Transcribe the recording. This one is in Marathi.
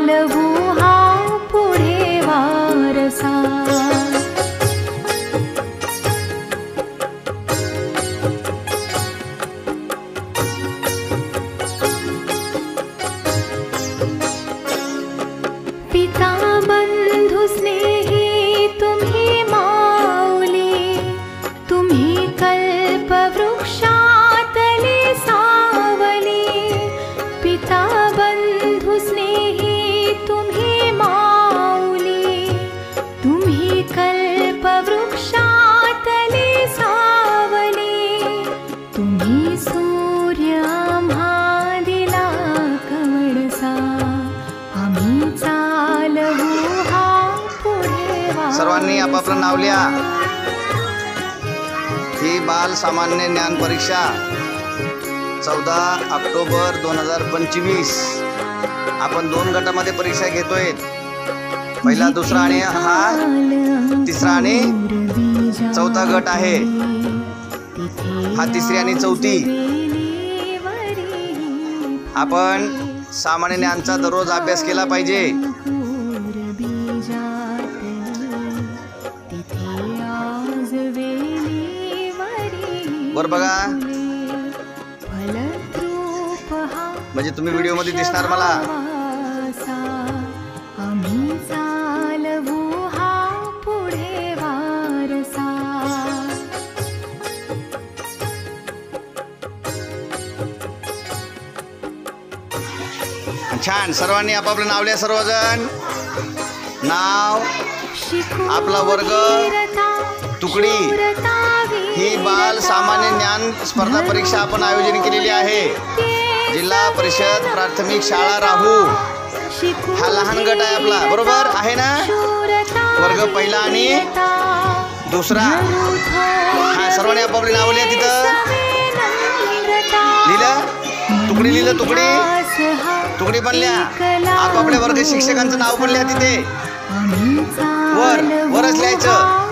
चालवू हा पुढे वारसा। पिता बंधू स्नेही तुम्ही माऊली, तुम्ही कल्पवृक्षातली सावली। पिता बंधू स्नेही तुम्ही माऊली, तुम्ही कल्पवृक्षातली सावली। तुम्ही सूर्य आम्हा दिला कवळसा, आम्ही चालवू हा पुढे वारसा। सर्वांनी आपापलं नाव लिहा। ही बाल सामान्य ज्ञान परीक्षा 14 ऑक्टोबर 2025। आपण 2 गटामध्ये परीक्षा घेतोय। पहिला, दुसरा आणि हा तिसरा आणि चौथा गट आहे। हा तिसरी आणि चौथी। आपण सामान्य ज्ञानचा दररोज अभ्यास केला पाहिजे। बर बघा, म्हणजे तुम्ही व्हिडिओ मध्ये दिसणार मला। आम्ही चालवू हा पुढे वारसा। छान, सर्वांनी आपापलं नाव लिहा। सर्वजण नाव, आपला वर्ग, तुकडी। ही बाल सामान्य ज्ञान स्पर्धा परीक्षा आपण आयोजन केलेली आहे। जिल्हा परिषद प्राथमिक शाळा राहू। हा लहान गट आहे आपला, बरोबर आहे ना? वर्ग पहिला आणि दुसरा। हा, सर्वांनी आपापली नाव लिहा। तिथं लिहिलं, तुकडी लिहिलं, तुकडी पण लिहा। आपापल्या वर्ग शिक्षकांचं नाव पण लिहा तिथे, वरच लिहायचं।